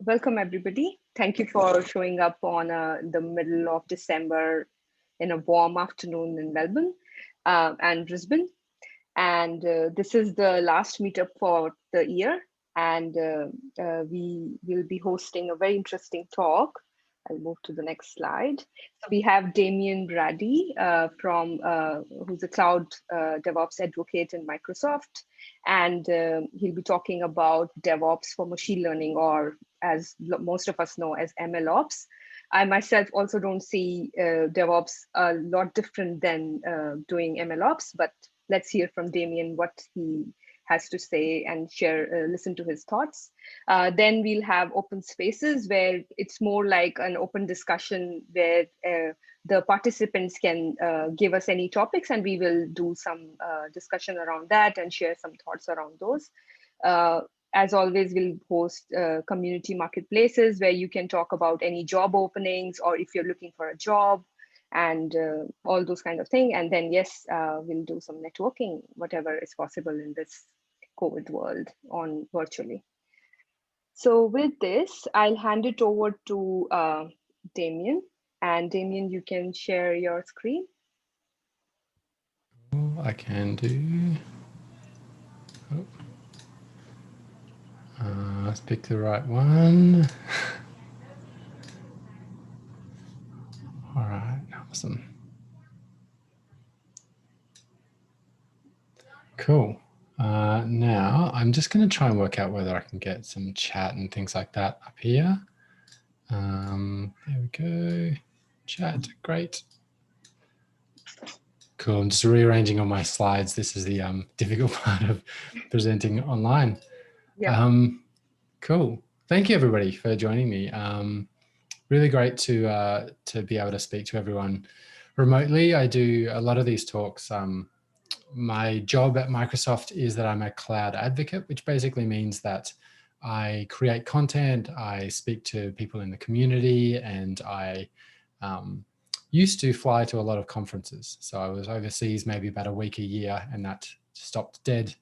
Welcome everybody. Thank you for showing up on the middle of December in a warm afternoon in Melbourne and Brisbane. And this is the last meetup for the year. And we will be hosting a very interesting talk. I'll move to the next slide. So we have Damian Brady who's a cloud DevOps advocate in Microsoft. And he'll be talking about DevOps for machine learning, or as most of us know as MLOps. I myself also don't see DevOps a lot different than doing MLOps, but let's hear from Damian what he has to say and listen to his thoughts. Then we'll have open spaces where it's more like an open discussion where the participants can give us any topics, and we will do some discussion around that and share some thoughts around those. As always, we'll host community marketplaces where you can talk about any job openings or if you're looking for a job and all those kind of things. And then, yes, we'll do some networking, whatever is possible in this COVID world on virtually. So with this, I'll hand it over to Damian. And Damian, you can share your screen. I can do. Let's pick the right one. All right, awesome. Cool. Now I'm just going to try and work out whether I can get some chat and things like that up here. There we go. Chat, great. Cool. I'm just rearranging all my slides. This is the difficult part of presenting online. Yeah. Cool. Thank you everybody for joining me. Really great to be able to speak to everyone remotely. I do a lot of these talks. My job at Microsoft is that I'm a cloud advocate, which basically means that I create content, I speak to people in the community, and I used to fly to a lot of conferences. So I was overseas maybe about a week a year, and that stopped dead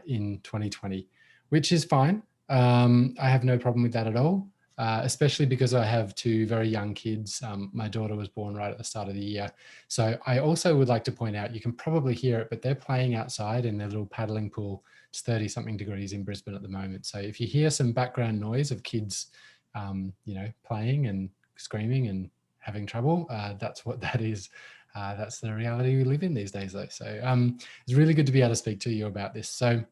in 2020, which is fine. I have no problem with that at all. Especially because I have two very young kids. My daughter was born right at the start of the year. So I also would like to point out, you can probably hear it, but they're playing outside in their little paddling pool. It's 30 something degrees in Brisbane at the moment. So if you hear some background noise of kids, playing and screaming and having trouble, that's what that is. That's the reality we live in these days though. So it's really good to be able to speak to you about this. So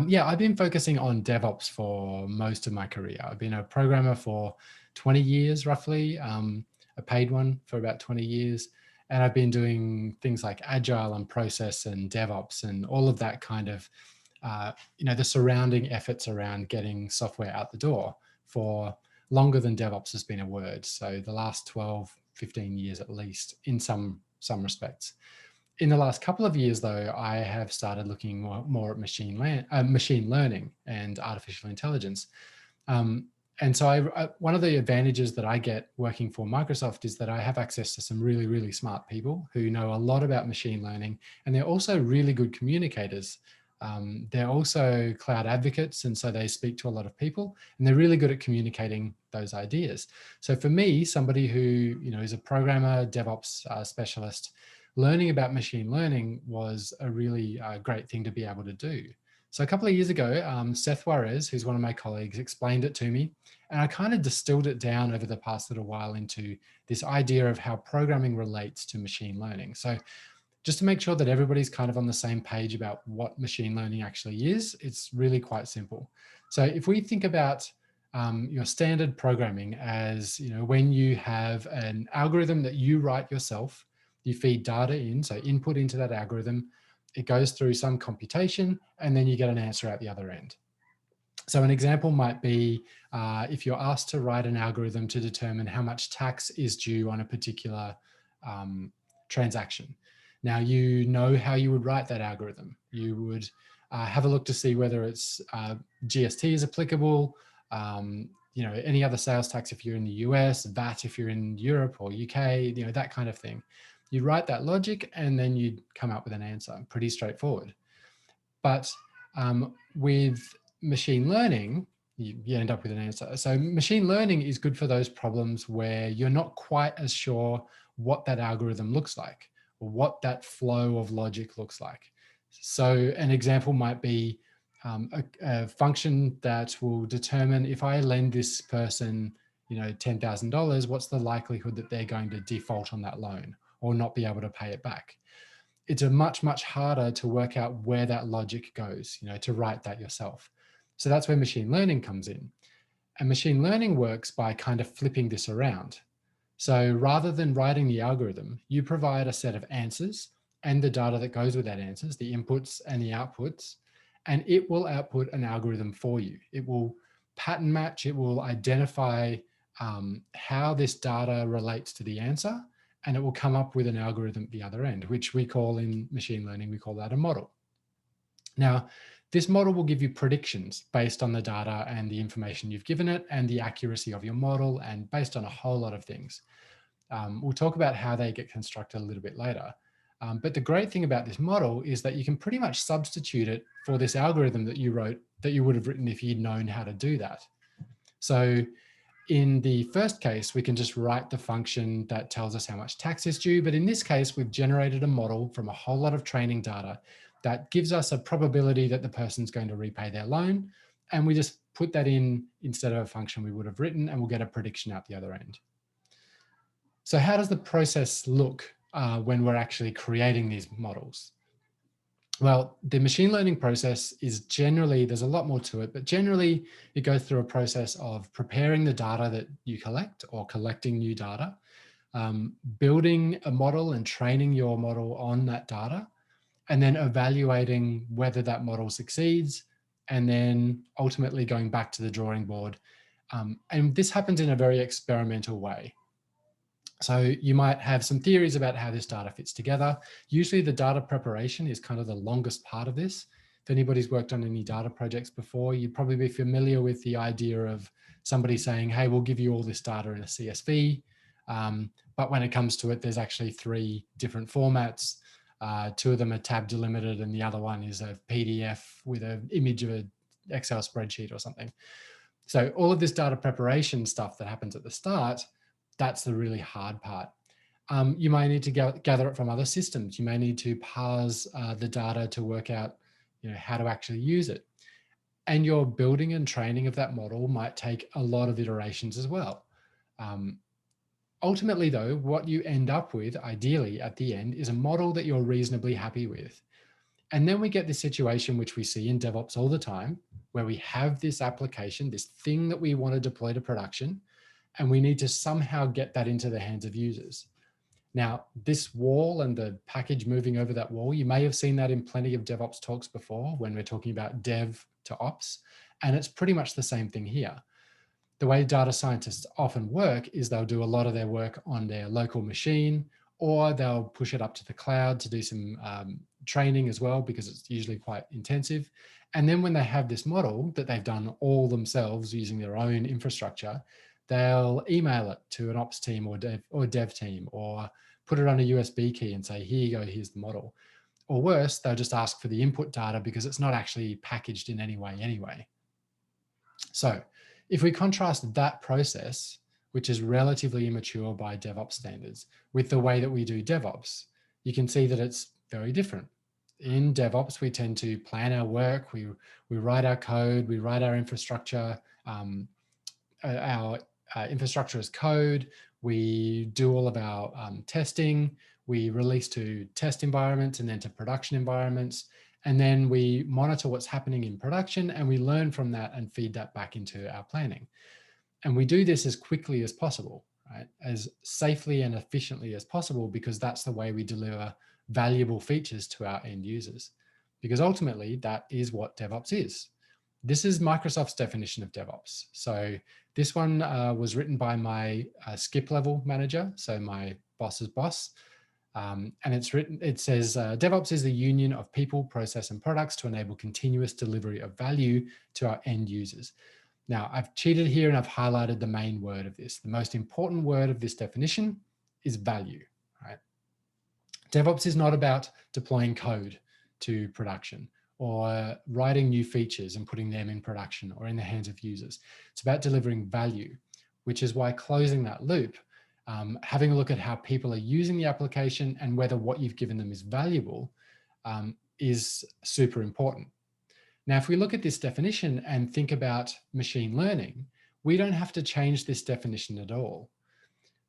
yeah, I've been focusing on DevOps for most of my career. I've been a programmer for 20 years, roughly, a paid one for about 20 years. And I've been doing things like Agile and process and DevOps and all of that kind of, the surrounding efforts around getting software out the door for longer than DevOps has been a word. So the last 12, 15 years at least in some respects. In the last couple of years, though, I have started looking more at machine learning and artificial intelligence. And so one of the advantages that I get working for Microsoft is that I have access to some really, really smart people who know a lot about machine learning, and they're also really good communicators. They're also cloud advocates, and so they speak to a lot of people, and they're really good at communicating those ideas. So for me, somebody who is a programmer, DevOps specialist, learning about machine learning was a really great thing to be able to do. So a couple of years ago, Seth Juarez, who's one of my colleagues, explained it to me, and I kind of distilled it down over the past little while into this idea of how programming relates to machine learning. So just to make sure that everybody's kind of on the same page about what machine learning actually is, it's really quite simple. So if we think about your standard programming as, when you have an algorithm that you write yourself, you feed data in, so input into that algorithm, it goes through some computation, and then you get an answer out the other end. So an example might be if you're asked to write an algorithm to determine how much tax is due on a particular transaction. Now, you know how you would write that algorithm. You would have a look to see whether it's GST is applicable, any other sales tax if you're in the US, VAT if you're in Europe or UK, that kind of thing. You write that logic and then you'd come up with an answer. Pretty straightforward. But with machine learning, you end up with an answer. So machine learning is good for those problems where you're not quite as sure what that algorithm looks like or what that flow of logic looks like. So an example might be a function that will determine if I lend this person, $10,000, what's the likelihood that they're going to default on that loan or not be able to pay it back? It's a much, much harder to work out where that logic goes, to write that yourself. So that's where machine learning comes in. And machine learning works by kind of flipping this around. So rather than writing the algorithm, you provide a set of answers and the data that goes with that answers, the inputs and the outputs, and it will output an algorithm for you. It will pattern match, it will identify how this data relates to the answer, and it will come up with an algorithm at the other end, which we call in machine learning, we call that a model. Now, this model will give you predictions based on the data and the information you've given it and the accuracy of your model and based on a whole lot of things. We'll talk about how they get constructed a little bit later. But the great thing about this model is that you can pretty much substitute it for this algorithm that you wrote, that you would have written if you'd known how to do that. So in the first case, we can just write the function that tells us how much tax is due. But in this case, we've generated a model from a whole lot of training data that gives us a probability that the person's going to repay their loan. And we just put that in instead of a function we would have written, and we'll get a prediction out the other end. So how does the process look when we're actually creating these models? Well, the machine learning process is generally, there's a lot more to it, but generally it goes through a process of preparing the data that you collect or collecting new data, building a model and training your model on that data, and then evaluating whether that model succeeds, and then ultimately going back to the drawing board. And this happens in a very experimental way. So you might have some theories about how this data fits together. Usually the data preparation is kind of the longest part of this. If anybody's worked on any data projects before, you'd probably be familiar with the idea of somebody saying, hey, we'll give you all this data in a CSV. But when it comes to it, there's actually 3 different formats. 2 of them are tab delimited and the other one is a PDF with an image of an Excel spreadsheet or something. So all of this data preparation stuff that happens at the start, that's the really hard part. You may need to gather it from other systems. You may need to parse the data to work out how to actually use it. And your building and training of that model might take a lot of iterations as well. Ultimately, though, what you end up with, ideally, at the end, is a model that you're reasonably happy with. And then we get this situation, which we see in DevOps all the time, where we have this application, this thing that we want to deploy to production, and we need to somehow get that into the hands of users. Now, this wall and the package moving over that wall, you may have seen that in plenty of DevOps talks before when we're talking about dev to ops, and it's pretty much the same thing here. The way data scientists often work is they'll do a lot of their work on their local machine, or they'll push it up to the cloud to do some training as well, because it's usually quite intensive. And then when they have this model that they've done all themselves using their own infrastructure, they'll email it to an ops team or dev team, or put it on a USB key and say, here you go, here's the model. Or worse, they'll just ask for the input data because it's not actually packaged in any way anyway. So if we contrast that process, which is relatively immature by DevOps standards, with the way that we do DevOps, you can see that it's very different. In DevOps, we tend to plan our work, we write our code, we write our infrastructure, our infrastructure as code, we do all of our testing, we release to test environments and then to production environments, and then we monitor what's happening in production and we learn from that and feed that back into our planning. And we do this as quickly as possible, right? As safely and efficiently as possible, because that's the way we deliver valuable features to our end users. Because ultimately that is what DevOps is. This is Microsoft's definition of DevOps. So this one was written by my skip level manager, so my boss's boss. And it says, DevOps is the union of people, process, and products to enable continuous delivery of value to our end users. Now, I've cheated here and I've highlighted the main word of this. The most important word of this definition is value, right? DevOps is not about deploying code to production or writing new features and putting them in production or in the hands of users. It's about delivering value, which is why closing that loop, having a look at how people are using the application and whether what you've given them is valuable, is super important. Now, if we look at this definition and think about machine learning, we don't have to change this definition at all.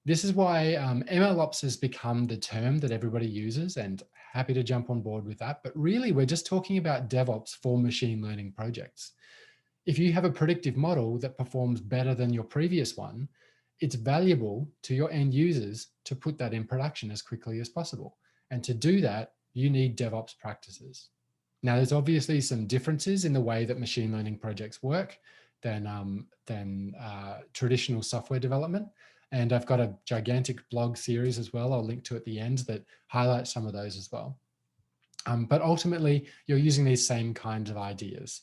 This is why MLOps has become the term that everybody uses, and happy to jump on board with that. But really, we're just talking about DevOps for machine learning projects. If you have a predictive model that performs better than your previous one, it's valuable to your end users to put that in production as quickly as possible. And to do that, you need DevOps practices. Now, there's obviously some differences in the way that machine learning projects work than traditional software development. And I've got a gigantic blog series as well, I'll link to at the end, that highlights some of those as well. But ultimately, you're using these same kinds of ideas,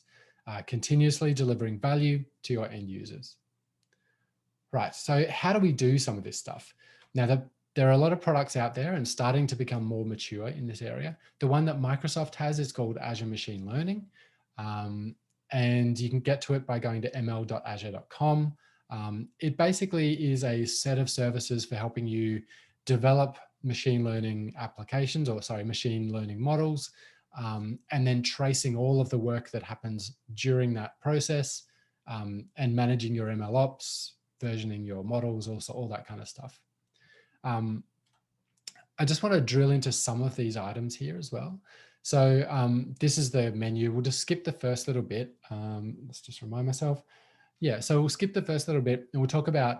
continuously delivering value to your end users. Right, so how do we do some of this stuff? Now, there are a lot of products out there and starting to become more mature in this area. The one that Microsoft has is called Azure Machine Learning. And you can get to it by going to ml.azure.com. It basically is a set of services for helping you develop machine learning applications, or sorry, machine learning models, and then tracing all of the work that happens during that process, and managing your MLOps, versioning your models, also all that kind of stuff. I just want to drill into some of these items here as well. So this is the menu. We'll just skip the first little bit. Let's just remind myself. Yeah, so we'll skip the first little bit and we'll talk about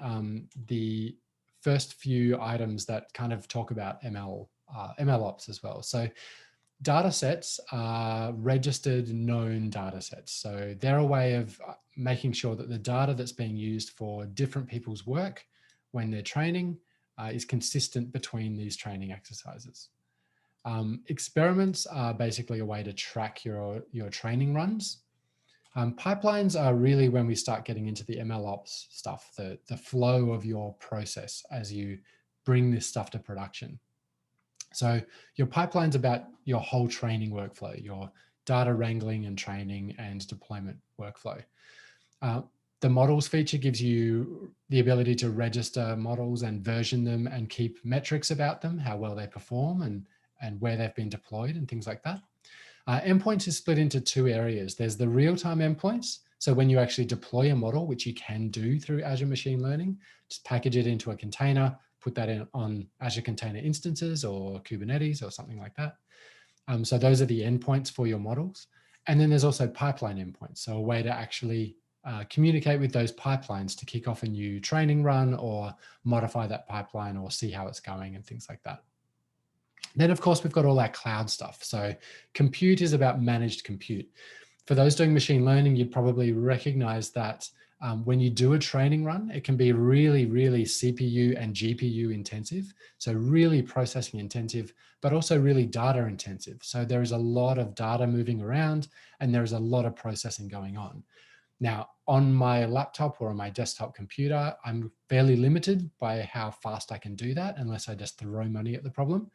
the first few items that kind of talk about MLOps as well. So data sets are registered known data sets. So they're a way of making sure that the data that's being used for different people's work when they're training is consistent between these training exercises. Experiments are basically a way to track your training runs. Pipelines are really when we start getting into the MLOps stuff, the flow of your process as you bring this stuff to production. So your pipeline's about your whole training workflow, your data wrangling and training and deployment workflow. The models feature gives you the ability to register models and version them and keep metrics about them, how well they perform and where they've been deployed and things like that. Endpoints is split into two areas. There's the real-time endpoints. So when you actually deploy a model, which you can do through Azure Machine Learning, just package it into a container, put that in on Azure Container Instances or Kubernetes or something like that. So those are the endpoints for your models. And then there's also pipeline endpoints. So a way to actually communicate with those pipelines to kick off a new training run or modify that pipeline or see how it's going and things like that. Then, of course, we've got all that cloud stuff. So compute is about managed compute. For those doing machine learning, you'd probably recognize that when you do a training run, it can be really, really CPU and GPU intensive. So really processing intensive, but also really data intensive. So there is a lot of data moving around and there is a lot of processing going on. Now, on my laptop or on my desktop computer, I'm fairly limited by how fast I can do that unless I just throw money at the problem.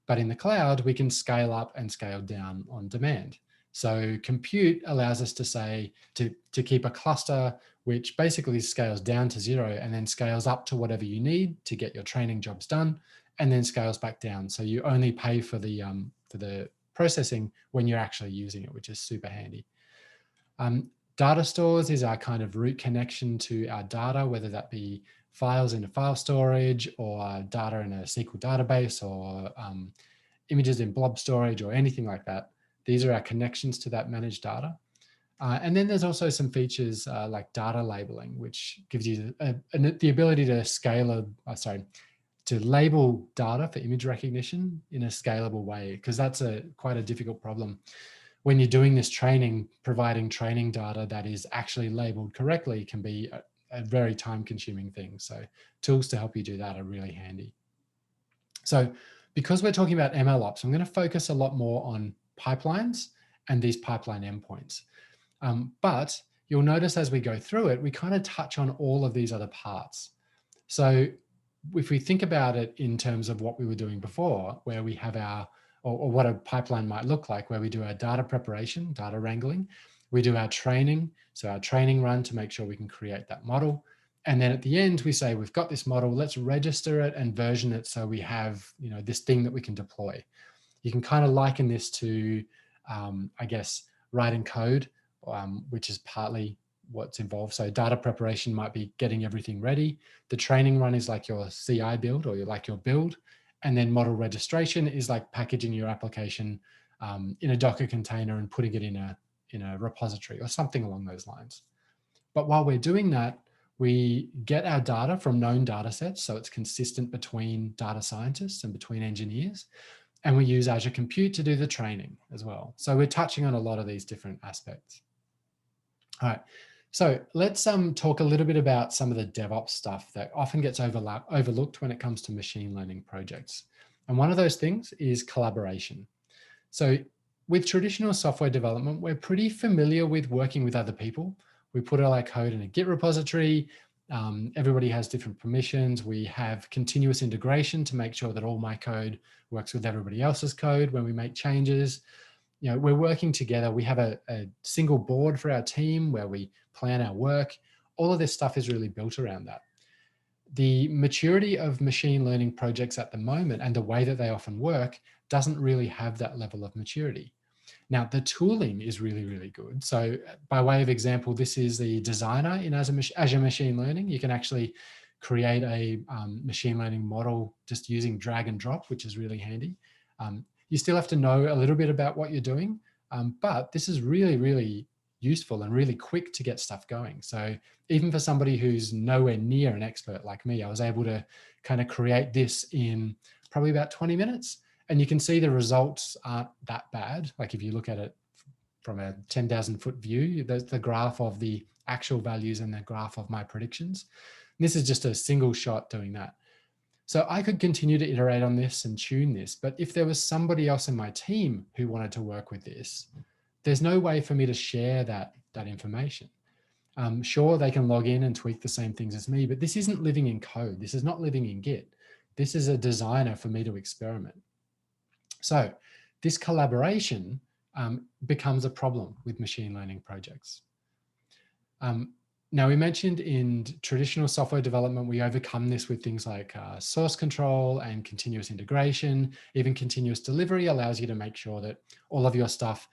But in the cloud, we can scale up and scale down on demand. So compute allows us to say, to keep a cluster which basically scales down to 0 and then scales up to whatever you need to get your training jobs done, and then scales back down. So you only pay for the processing when you're actually using it, which is super handy. Data stores is our kind of root connection to our data, whether that be files in a file storage or data in a SQL database or images in blob storage or anything like that. These are our connections to that managed data. And then there's also some features like data labeling, which gives you the ability to to label data for image recognition in a scalable way, because that's quite a difficult problem. When you're doing this training, providing training data that is actually labeled correctly can be a very time-consuming thing. So tools to help you do that are really handy. So because we're talking about MLOps, I'm going to focus a lot more on pipelines and these pipeline endpoints. But you'll notice as we go through it, we kind of touch on all of these other parts. So if we think about it in terms of what we were doing before, where we have our or what a pipeline might look like, where we do our data preparation, data wrangling, we do our training, so our training run to make sure we can create that model. And then at the end, we say, we've got this model, let's register it and version it so we have, you know, this thing that we can deploy. You can kind of liken this to, I guess, writing code, which is partly what's involved. So data preparation might be getting everything ready. The training run is like your CI build, or like your build. And then model registration is like packaging your application in a Docker container and putting it in a repository or something along those lines. But while we're doing that, we get our data from known data sets, so it's consistent between data scientists and between engineers. And we use Azure Compute to do the training as well. So we're touching on a lot of these different aspects. All right, so let's talk a little bit about some of the DevOps stuff that often gets overlooked when it comes to machine learning projects. And one of those things is collaboration. So with traditional software development, we're pretty familiar with working with other people. We put all our code in a Git repository. Everybody has different permissions. We have continuous integration to make sure that all my code works with everybody else's code when we make changes. You know, we're working together. We have a single board for our team where we plan our work. All of this stuff is really built around that. The maturity of machine learning projects at the moment and the way that they often work doesn't really have that level of maturity. Now, the tooling is really, really good. So by way of example, this is the designer in Azure Machine Learning. You can actually create a machine learning model just using drag and drop, which is really handy. You still have to know a little bit about what you're doing, but this is really, really useful and really quick to get stuff going. So even for somebody who's nowhere near an expert like me, I was able to kind of create this in probably about 20 minutes. And you can see the results aren't that bad. Like if you look at it from a 10,000 foot view, there's the graph of the actual values and the graph of my predictions. And this is just a single shot doing that. So I could continue to iterate on this and tune this, but if there was somebody else in my team who wanted to work with this, there's no way for me to share that information. Sure, they can log in and tweak the same things as me, but this isn't living in code. This is not living in Git. This is a designer for me to experiment. So this collaboration becomes a problem with machine learning projects. Now, we mentioned in traditional software development, we overcome this with things like source control and continuous integration. Even continuous delivery allows you to make sure that all of your stuff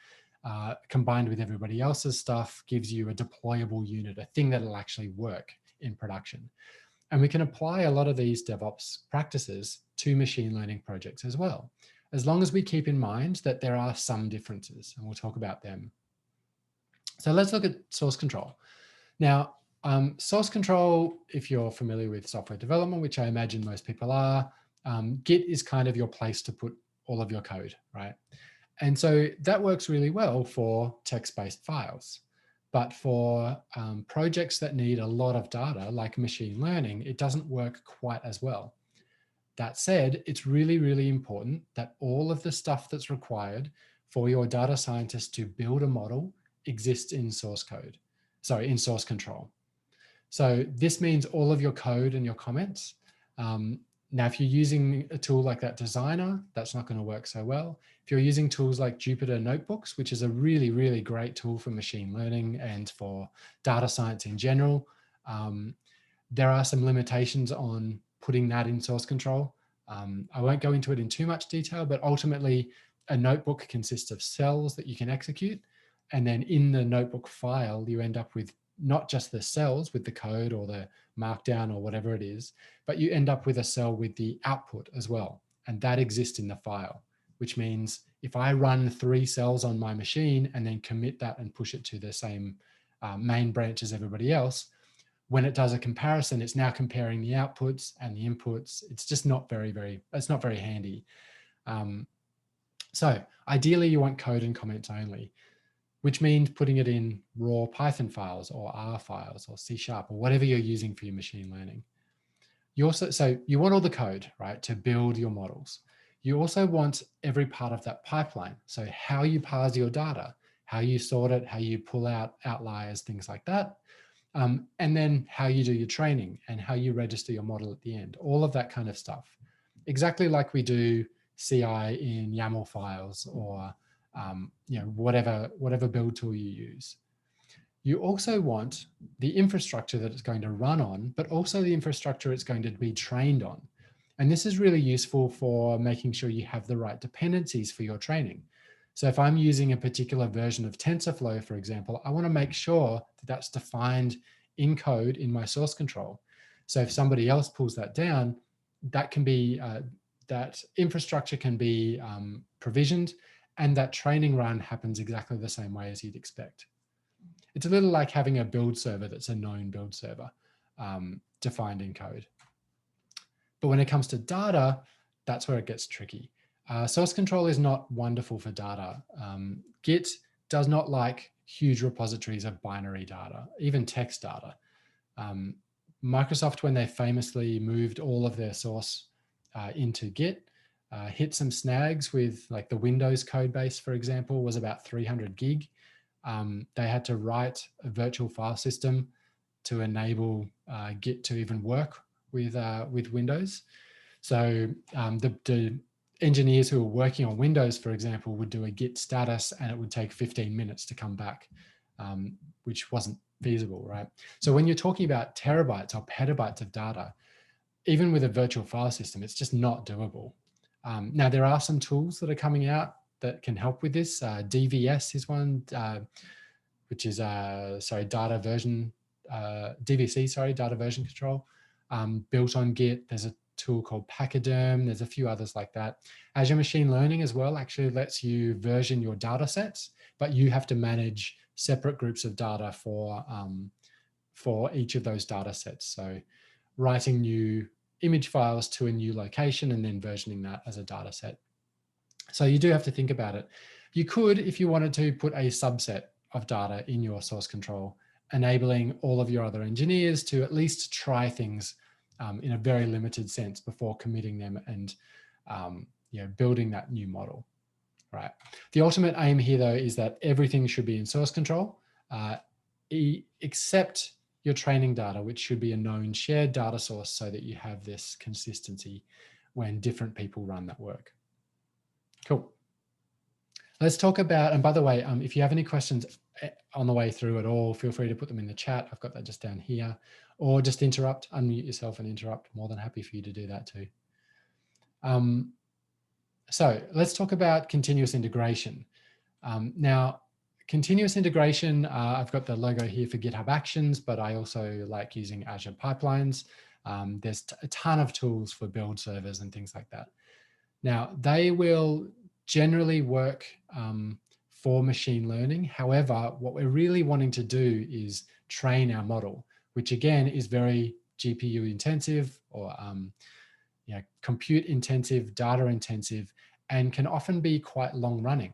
combined with everybody else's stuff gives you a deployable unit, a thing that will actually work in production. And we can apply a lot of these DevOps practices to machine learning projects as well, as long as we keep in mind that there are some differences, and we'll talk about them. So let's look at source control. Now, source control, if you're familiar with software development, which I imagine most people are, Git is kind of your place to put all of your code, right? And so that works really well for text-based files. But for projects that need a lot of data, like machine learning, it doesn't work quite as well. That said, it's really, really important that all of the stuff that's required for your data scientist to build a model exists in source code. Sorry, in source control. So this means all of your code and your comments. Now, if you're using a tool like that Designer, that's not going to work so well. If you're using tools like Jupyter Notebooks, which is a really, really great tool for machine learning and for data science in general, there are some limitations on putting that in source control. I won't go into it in too much detail, but ultimately a notebook consists of cells that you can execute. And then in the notebook file, you end up with not just the cells with the code or the markdown or whatever it is, but you end up with a cell with the output as well. And that exists in the file, which means if I run 3 cells on my machine and then commit that and push it to the same main branch as everybody else, when it does a comparison, it's now comparing the outputs and the inputs. It's just not it's not very handy. So ideally you want code and comments only, which means putting it in raw Python files or R files or C# or whatever you're using for your machine learning. So you want all the code, right, to build your models. You also want every part of that pipeline. So how you parse your data, how you sort it, how you pull out outliers, things like that. And then how you do your training and how you register your model at the end, all of that kind of stuff. Exactly like we do CI in YAML files, or whatever build tool you use. You also want the infrastructure that it's going to run on, but also the infrastructure it's going to be trained on. And this is really useful for making sure you have the right dependencies for your training. So if I'm using a particular version of TensorFlow, for example, I want to make sure that that's defined in code in my source control. So if somebody else pulls that down, that can be that infrastructure can be provisioned, and that training run happens exactly the same way as you'd expect. It's a little like having a build server that's a known build server defined in code. But when it comes to data, that's where it gets tricky. Source control is not wonderful for data. Git does not like huge repositories of binary data, even text data. Microsoft, when they famously moved all of their source into Git, hit some snags with, like, the Windows code base, for example, was about 300 gig. They had to write a virtual file system to enable Git to even work with Windows. So the engineers who were working on Windows, for example, would do a Git status, and it would take 15 minutes to come back, which wasn't feasible, right? So when you're talking about terabytes or petabytes of data, even with a virtual file system, it's just not doable. Now, there are some tools that are coming out that can help with this. DVS is one, which is data version, DVC, data version control, built on Git. There's a tool called Pachyderm. There's a few others like that. Azure Machine Learning as well actually lets you version your data sets, but you have to manage separate groups of data for each of those data sets. So writing new image files to a new location and then versioning that as a data set. So you do have to think about it. You could, if you wanted to, put a subset of data in your source control, enabling all of your other engineers to at least try things in a very limited sense before committing them and building that new model, right? The ultimate aim here, though, is that everything should be in source control, except your training data, which should be a known shared data source, so that you have this consistency when different people run that work. Cool. Let's talk about, and by the way, if you have any questions on the way through at all, feel free to put them in the chat. I've got that just down here, or just unmute yourself and interrupt. More than happy for you to do that too. So let's talk about continuous integration. Now, continuous integration, I've got the logo here for GitHub Actions, but I also like using Azure pipelines. There's a ton of tools for build servers and things like that. Now, they will generally work for machine learning. However, what we're really wanting to do is train our model, which again is very GPU intensive, or compute intensive, data intensive, and can often be quite long running.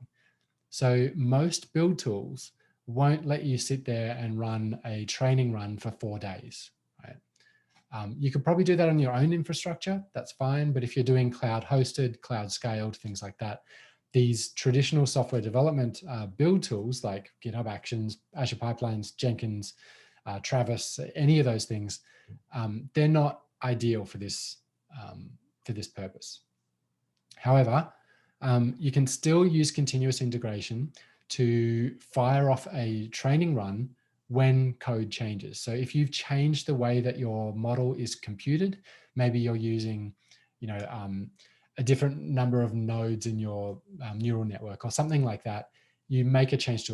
So most build tools won't let you sit there and run a training run for 4 days, right? You could probably do that on your own infrastructure, that's fine. But if you're doing cloud hosted, cloud scaled, things like that, these traditional software development build tools like GitHub Actions, Azure Pipelines, Jenkins, Travis, any of those things, they're not ideal for this purpose. However, you can still use continuous integration to fire off a training run when code changes. So if you've changed the way that your model is computed, maybe you're using, a different number of nodes in your neural network or something like that, you make a change to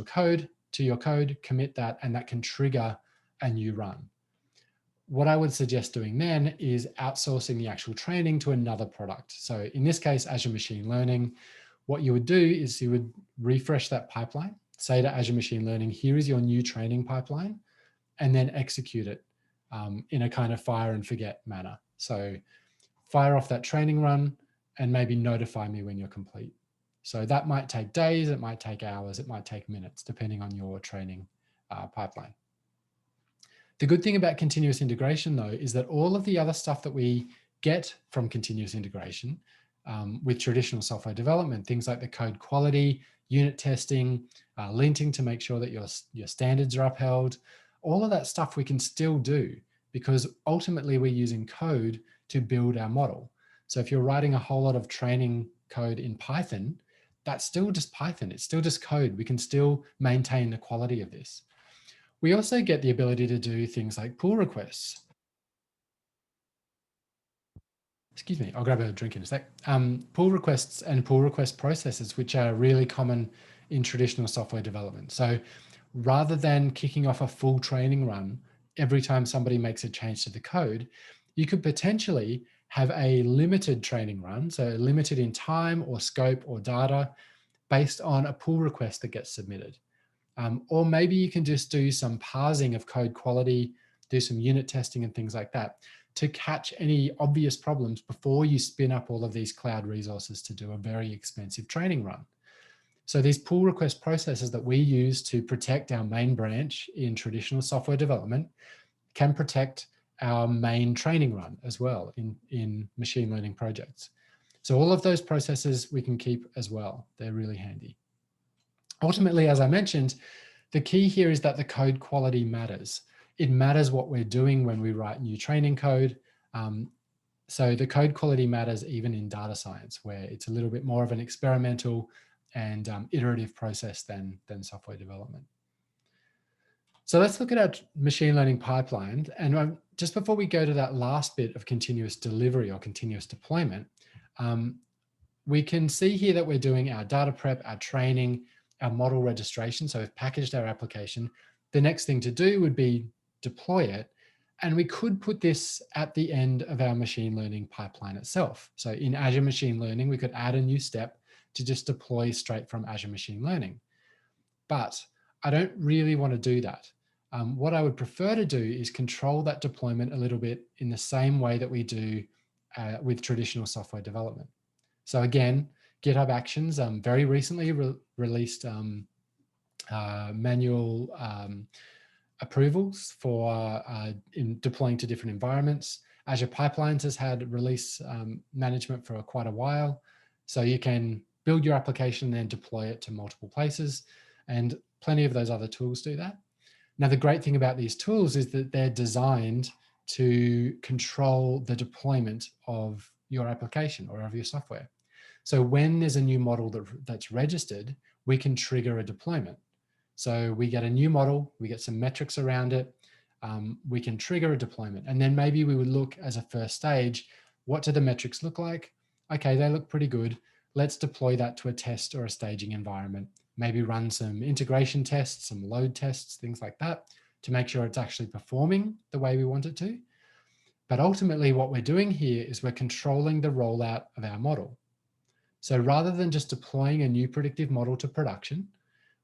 your code, commit that, and that can trigger a new run. What I would suggest doing then is outsourcing the actual training to another product. So in this case, Azure Machine Learning, what you would do is you would refresh that pipeline, say to Azure Machine Learning, here is your new training pipeline, and then execute it in a kind of fire and forget manner. So fire off that training run and maybe notify me when you're complete. So that might take days, it might take hours, it might take minutes, depending on your training pipeline. The good thing about continuous integration, though, is that all of the other stuff that we get from continuous integration with traditional software development, things like the code quality, unit testing, linting to make sure that your standards are upheld, all of that stuff we can still do, because ultimately we're using code to build our model. So if you're writing a whole lot of training code in Python, that's still just Python. It's still just code. We can still maintain the quality of this. We also get the ability to do things like pull requests. Excuse me, I'll grab a drink in a sec. Pull requests and pull request processes, which are really common in traditional software development. So rather than kicking off a full training run every time somebody makes a change to the code, you could potentially have a limited training run, so limited in time or scope or data based on a pull request that gets submitted. Or maybe you can just do some parsing of code quality, do some unit testing and things like that to catch any obvious problems before you spin up all of these cloud resources to do a very expensive training run. So these pull request processes that we use to protect our main branch in traditional software development can protect our main training run as well in machine learning projects. So all of those processes we can keep as well. They're really handy. Ultimately, as I mentioned, the key here is that the code quality matters. It matters what we're doing when we write new training code. So the code quality matters even in data science, where it's a little bit more of an experimental and iterative process than software development. So let's look at our machine learning pipeline. And just before we go to that last bit of continuous delivery or continuous deployment, we can see here that we're doing our data prep, our training, our model registration. So we've packaged our application. The next thing to do would be deploy it. And we could put this at the end of our machine learning pipeline itself. So in Azure Machine Learning, we could add a new step to just deploy straight from Azure Machine Learning. But I don't really want to do that. What I would prefer to do is control that deployment a little bit in the same way that we do with traditional software development. So again, GitHub Actions very recently released manual approvals for in deploying to different environments. Azure Pipelines has had release management for quite a while. So you can build your application and then deploy it to multiple places. And plenty of those other tools do that. Now, the great thing about these tools is that they're designed to control the deployment of your application or of your software. So when there's a new model that's registered, we can trigger a deployment. So we get a new model, we get some metrics around it, we can trigger a deployment. And then maybe we would look as a first stage, what do the metrics look like? Okay, they look pretty good. Let's deploy that to a test or a staging environment. Maybe run some integration tests, some load tests, things like that, to make sure it's actually performing the way we want it to. But ultimately what we're doing here is we're controlling the rollout of our model. So rather than just deploying a new predictive model to production,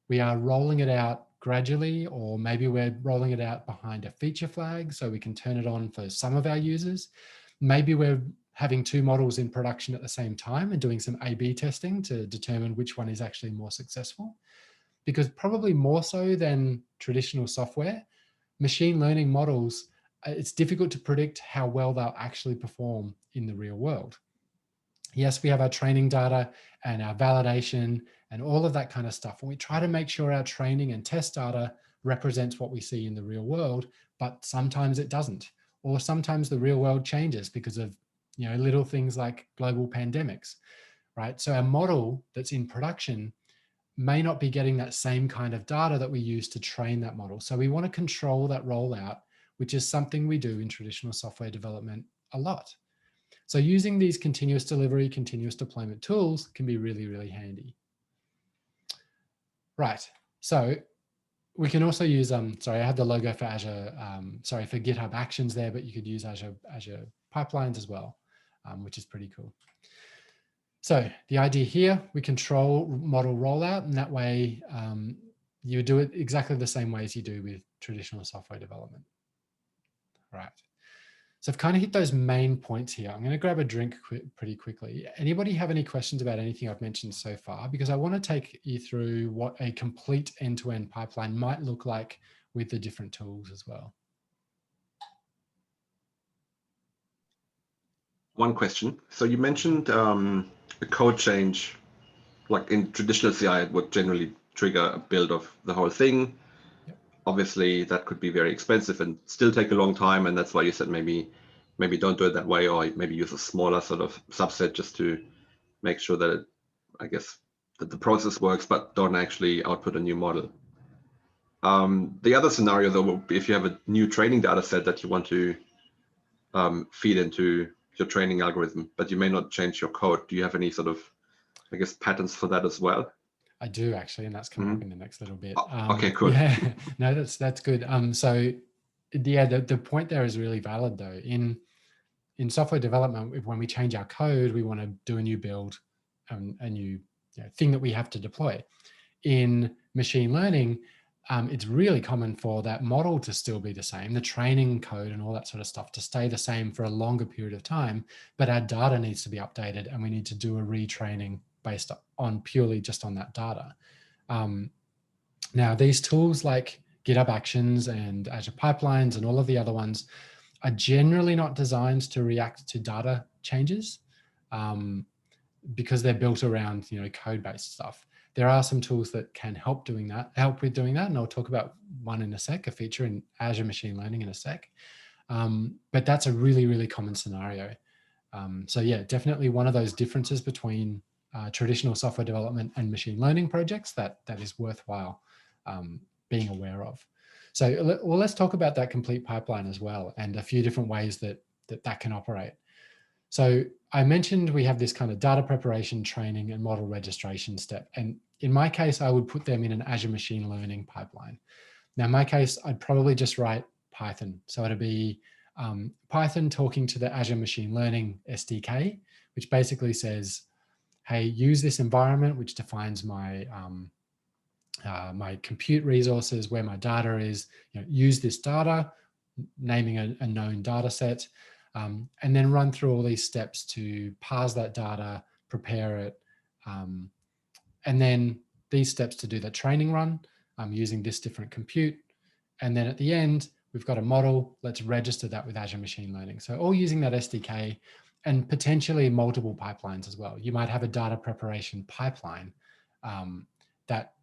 we are rolling it out gradually, or maybe we're rolling it out behind a feature flag so we can turn it on for some of our users. Maybe we're having two models in production at the same time and doing some A/B testing to determine which one is actually more successful. Because probably more so than traditional software, machine learning models, it's difficult to predict how well they'll actually perform in the real world. Yes, we have our training data and our validation and all of that kind of stuff. And we try to make sure our training and test data represents what we see in the real world, but sometimes it doesn't. Or sometimes the real world changes because of little things like global pandemics, right? So our model that's in production may not be getting that same kind of data that we use to train that model. So we want to control that rollout, which is something we do in traditional software development a lot. So using these continuous delivery, continuous deployment tools can be really, really handy. Right, so we can also use, sorry, I had the logo for Azure, sorry, for GitHub Actions there, but you could use Azure Pipelines as well, which is pretty cool. So the idea here, we control model rollout, and that way you do it exactly the same way as you do with traditional software development. Right. So I've kind of hit those main points here. I'm going to grab a drink pretty quickly. Anybody have any questions about anything I've mentioned so far? Because I want to take you through what a complete end-to-end pipeline might look like with the different tools as well. One question. So you mentioned a code change, like in traditional CI, it would generally trigger a build of the whole thing. Yep. Obviously, that could be very expensive and still take a long time. And that's why you said maybe don't do it that way, or maybe use a smaller sort of subset just to make sure that it, I guess, that the process works, but don't actually output a new model. The other scenario, though, would be if you have a new training data set that you want to feed into your training algorithm, but you may not change your code. Do you have any sort of, I guess, patterns for that as well? I do actually, and that's coming up in the next little bit. Okay, cool. Yeah, no, that's good. So yeah, the point there is really valid though. In software development, when we change our code, we want to do a new build, a new thing that we have to deploy. In machine learning, it's really common for that model to still be the same, the training code and all that sort of stuff to stay the same for a longer period of time, but our data needs to be updated and we need to do a retraining based on purely just on that data. Now, these tools like GitHub Actions and Azure Pipelines and all of the other ones are generally not designed to react to data changes because they're built around code-based stuff. There are some tools that can help with doing that, and I'll talk about one in a sec, a feature in Azure Machine Learning in a sec. But that's a really, really common scenario. So yeah, definitely one of those differences between traditional software development and machine learning projects that is worthwhile being aware of. So well, let's talk about that complete pipeline as well, and a few different ways that can operate. So I mentioned we have this kind of data preparation, training, and model registration step. And in my case, I would put them in an Azure Machine Learning pipeline. Now, in my case, I'd probably just write Python. So it'd be Python talking to the Azure Machine Learning SDK, which basically says, hey, use this environment, which defines my my compute resources, where my data is, use this data, naming a known data set, and then run through all these steps to parse that data, prepare it, and then these steps to do the training run using this different compute. And then at the end, we've got a model. Let's register that with Azure Machine Learning. So all using that SDK and potentially multiple pipelines as well. You might have a data preparation pipeline that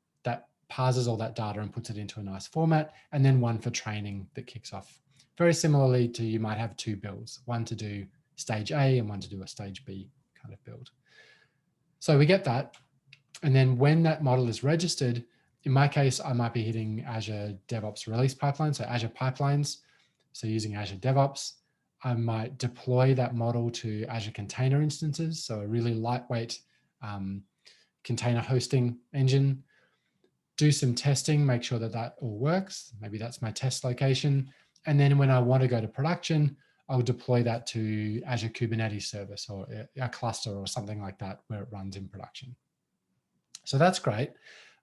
parses all that data and puts it into a nice format, and then one for training that kicks off. Very similarly to, you might have two builds, one to do stage A and one to do a stage B kind of build. So we get that. And then when that model is registered, in my case, I might be hitting Azure DevOps release pipeline, so Azure pipelines. So using Azure DevOps, I might deploy that model to Azure container instances, so a really lightweight container hosting engine. Do some testing, make sure that that all works. Maybe that's my test location. And then when I want to go to production, I'll deploy that to Azure Kubernetes service or a cluster or something like that where it runs in production. So that's great.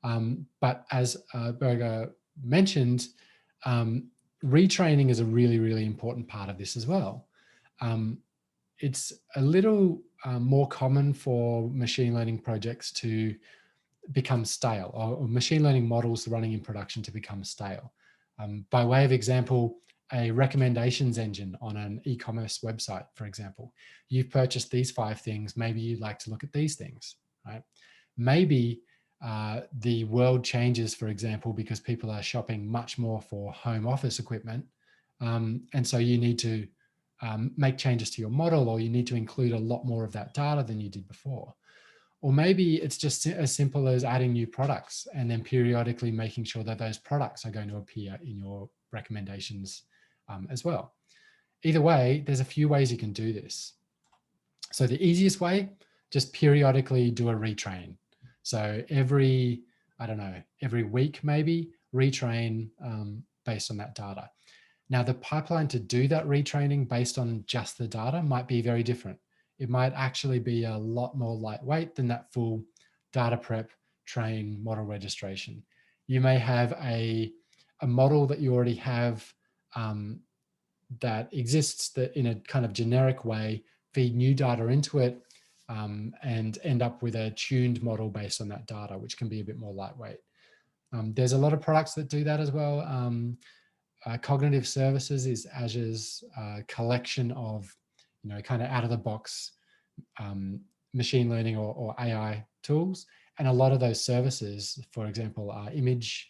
But as Berger mentioned, retraining is a really, really important part of this as well. It's a little more common for machine learning projects to become stale, or machine learning models running in production to become stale. By way of example, a recommendations engine on an e-commerce website, for example. You've purchased these 5 things, maybe you'd like to look at these things, right? Maybe the world changes, for example, because people are shopping much more for home office equipment. And so you need to make changes to your model, or you need to include a lot more of that data than you did before. Or maybe it's just as simple as adding new products and then periodically making sure that those products are going to appear in your recommendations as well. Either way, there's a few ways you can do this. So the easiest way, just periodically do a retrain. So every week maybe, retrain based on that data. Now the pipeline to do that retraining based on just the data might be very different. It might actually be a lot more lightweight than that full data prep, train, model registration. You may have a model that you already have that exists that in a kind of generic way, feed new data into it and end up with a tuned model based on that data, which can be a bit more lightweight. There's a lot of products that do that as well. Cognitive Services is Azure's collection of, kind of out of the box machine learning or AI tools. And a lot of those services, for example, are image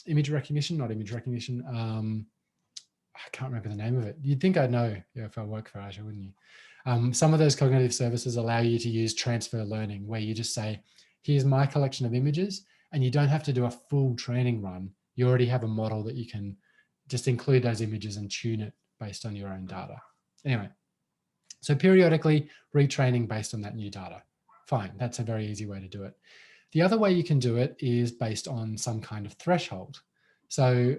recognition, not image recognition, I can't remember the name of it. You'd think I'd know if I work for Azure, wouldn't you? Some of those cognitive services allow you to use transfer learning, where you just say, here's my collection of images, and you don't have to do a full training run. You already have a model that you can just include those images and tune it based on your own data. Anyway, so periodically retraining based on that new data. Fine, that's a very easy way to do it. The other way you can do it is based on some kind of threshold. So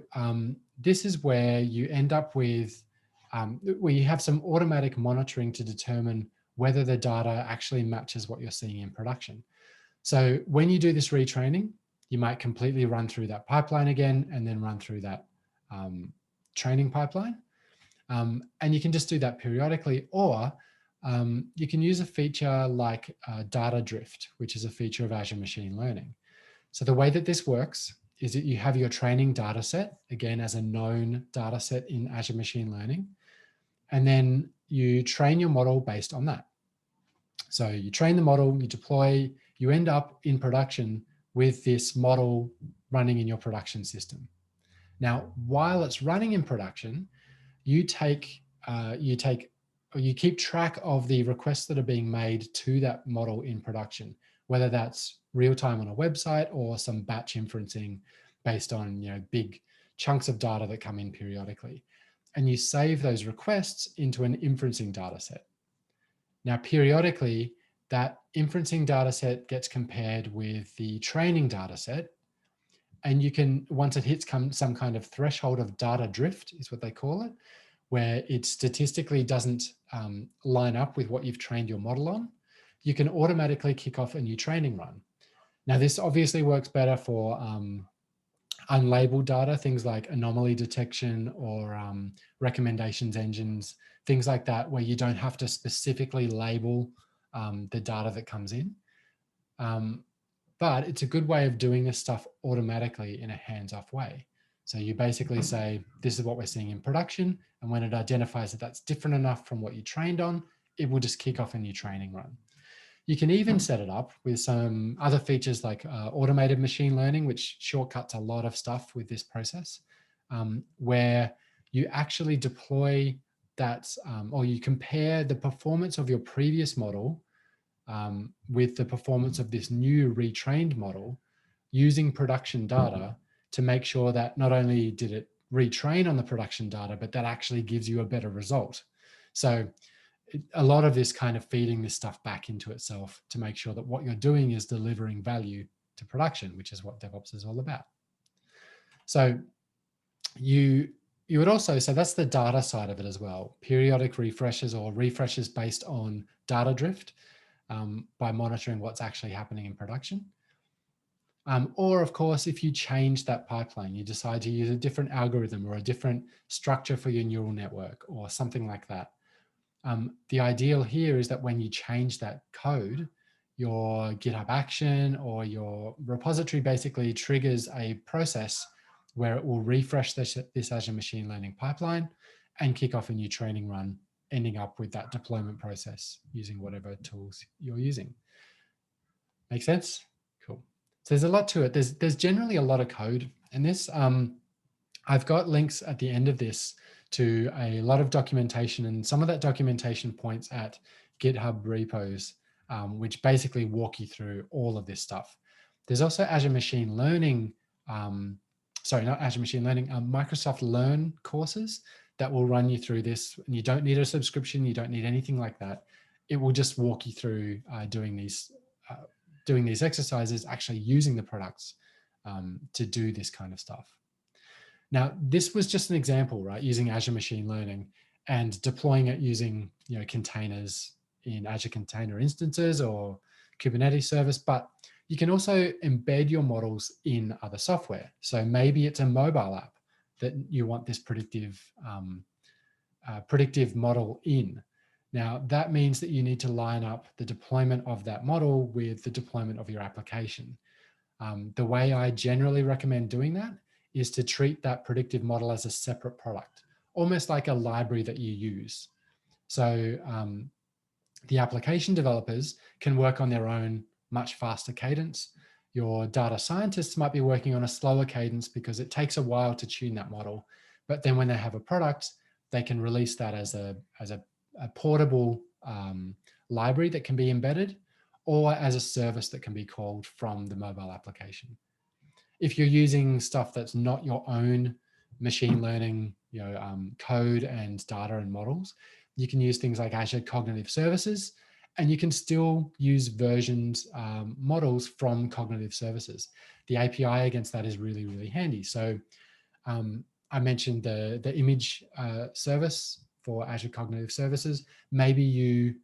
this is where you end up with, where you have some automatic monitoring to determine whether the data actually matches what you're seeing in production. So when you do this retraining, you might completely run through that pipeline again and then run through that training pipeline. And you can just do that periodically, or you can use a feature like data drift, which is a feature of Azure Machine Learning. So the way that this works is that you have your training data set, again, as a known data set in Azure Machine Learning, and then you train your model based on that. So you train the model, you deploy, you end up in production with this model running in your production system. Now, while it's running in production, you keep track of the requests that are being made to that model in production, whether that's real time on a website or some batch inferencing based on big chunks of data that come in periodically. And you save those requests into an inferencing data set. Now, periodically, that inferencing data set gets compared with the training data set. And you can, once it hits some kind of threshold of data drift, is what they call it, where it statistically doesn't line up with what you've trained your model on, you can automatically kick off a new training run. Now, this obviously works better for unlabeled data, things like anomaly detection or recommendations engines, things like that, where you don't have to specifically label the data that comes in. But it's a good way of doing this stuff automatically in a hands-off way. So you basically say, this is what we're seeing in production. And when it identifies that that's different enough from what you trained on, it will just kick off a new training run. You can even set it up with some other features like automated machine learning, which shortcuts a lot of stuff with this process, where you actually deploy that, or you compare the performance of your previous model with the performance of this new retrained model using production data to make sure that not only did it retrain on the production data, but that actually gives you a better result. So a lot of this kind of feeding this stuff back into itself to make sure that what you're doing is delivering value to production, which is what DevOps is all about. So you would also, so that's the data side of it as well, periodic refreshes or refreshes based on data drift by monitoring what's actually happening in production. Or of course, if you change that pipeline, you decide to use a different algorithm or a different structure for your neural network or something like that. The ideal here is that when you change that code, your GitHub action or your repository basically triggers a process where it will refresh this Azure Machine Learning pipeline and kick off a new training run, ending up with that deployment process using whatever tools you're using. Make sense? Cool. So there's a lot to it. There's generally a lot of code in this. I've got links at the end of this to a lot of documentation, and some of that documentation points at GitHub repos, which basically walk you through all of this stuff. There's also Azure Machine Learning, sorry, not Azure Machine Learning, Microsoft Learn courses that will run you through this. And you don't need a subscription, you don't need anything like that. It will just walk you through doing these exercises, actually using the products to do this kind of stuff. Now, this was just an example, right? Using Azure Machine Learning and deploying it using, containers in Azure Container Instances or Kubernetes service, but you can also embed your models in other software. So maybe it's a mobile app that you want this predictive model in. Now, that means that you need to line up the deployment of that model with the deployment of your application. The way I generally recommend doing that is to treat that predictive model as a separate product, almost like a library that you use. So the application developers can work on their own much faster cadence. Your data scientists might be working on a slower cadence because it takes a while to tune that model. but then when they have a product, they can release that as a portable library that can be embedded, or as a service that can be called from the mobile application. If you're using stuff that's not your own machine learning, code and data and models, you can use things like Azure Cognitive Services, and you can still use versioned models from Cognitive Services. The API against that is really, really handy. So I mentioned the image service for Azure Cognitive Services. Maybe you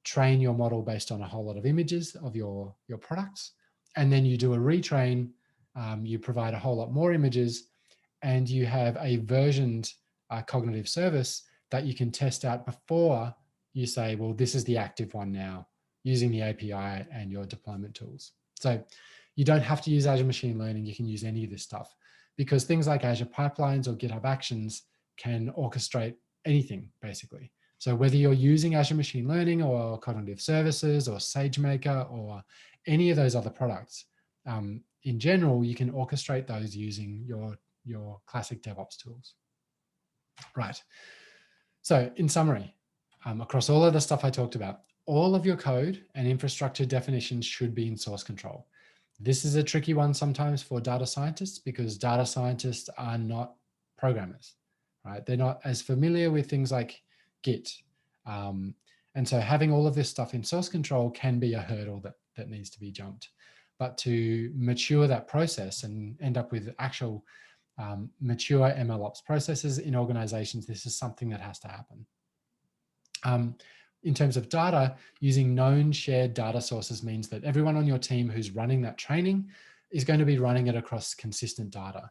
train your model based on a whole lot of images of your products, and then you do a retrain. You provide a whole lot more images, and you have a versioned cognitive service that you can test out before you say, well, this is the active one now, using the API and your deployment tools. So you don't have to use Azure Machine Learning. You can use any of this stuff, because things like Azure Pipelines or GitHub Actions can orchestrate anything, basically. So whether you're using Azure Machine Learning or Cognitive Services or SageMaker or any of those other products, in general, you can orchestrate those using your classic DevOps tools. Right. So in summary, across all of the stuff I talked about, all of your code and infrastructure definitions should be in source control. This is a tricky one sometimes for data scientists, because data scientists are not programmers, right? They're not as familiar with things like Git. And so having all of this stuff in source control can be a hurdle that needs to be jumped. But to mature that process and end up with actual mature MLOps processes in organizations, this is something that has to happen. In terms of data, using known shared data sources means that everyone on your team who's running that training is going to be running it across consistent data.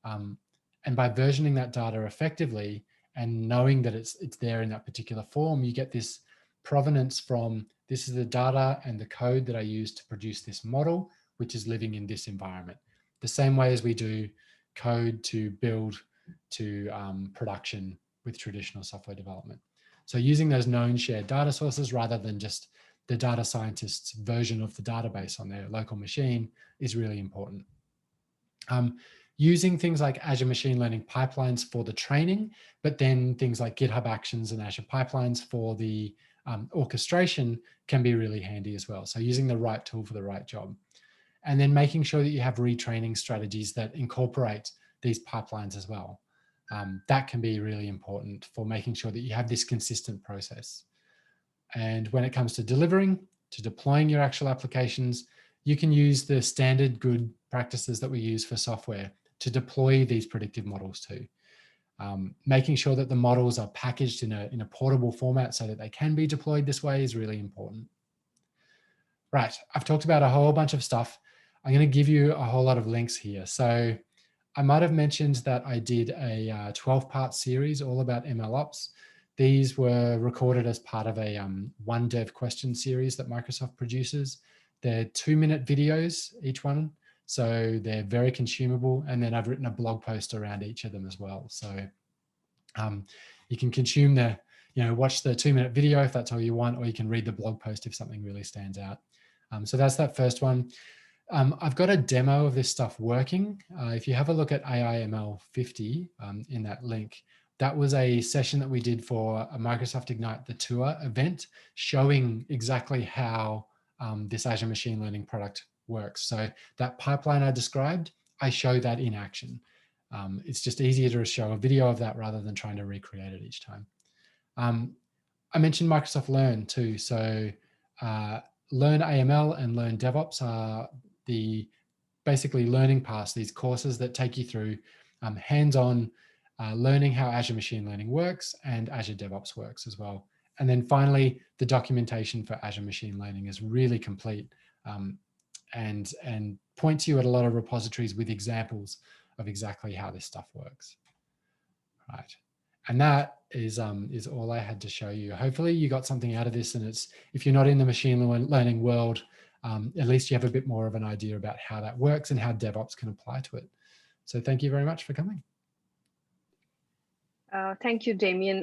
And by versioning that data effectively and knowing that it's there in that particular form, you get this provenance from, this is the data and the code that I use to produce this model, which is living in this environment. The same way as we do code to build to production with traditional software development. So using those known shared data sources rather than just the data scientist's version of the database on their local machine is really important. Using things like Azure Machine Learning pipelines for the training, but then things like GitHub Actions and Azure Pipelines for the orchestration can be really handy as well. So using the right tool for the right job. And then making sure that you have retraining strategies that incorporate these pipelines as well. That can be really important for making sure that you have this consistent process. And when it comes to deploying your actual applications, you can use the standard good practices that we use for software to deploy these predictive models too. Making sure that the models are packaged in a portable format so that they can be deployed this way is really important. Right, I've talked about a whole bunch of stuff. I'm going to give you a whole lot of links here. So I might have mentioned that I did a 12-part series all about MLOps. These were recorded as part of a one dev question series that Microsoft produces. They're 2-minute videos, each one. So they're very consumable. And then I've written a blog post around each of them as well. So you can consume watch the 2-minute video if that's all you want, or you can read the blog post if something really stands out. So that's that first one. I've got a demo of this stuff working. If you have a look at AIML 50 in that link, that was a session that we did for a Microsoft Ignite the Tour event, showing exactly how this Azure Machine Learning product works. So that pipeline I described, I show that in action. It's just easier to show a video of that rather than trying to recreate it each time. I mentioned Microsoft Learn too. So Learn AML and Learn DevOps are the basically learning paths, these courses that take you through hands-on learning how Azure Machine Learning works and Azure DevOps works as well. And then finally, the documentation for Azure Machine Learning is really complete and points you at a lot of repositories with examples of exactly how this stuff works. Right. And that is all I had to show you. Hopefully you got something out of this, and if you're not in the machine learning world, at least you have a bit more of an idea about how that works and how DevOps can apply to it. So thank you very much for coming. Thank you, Damian.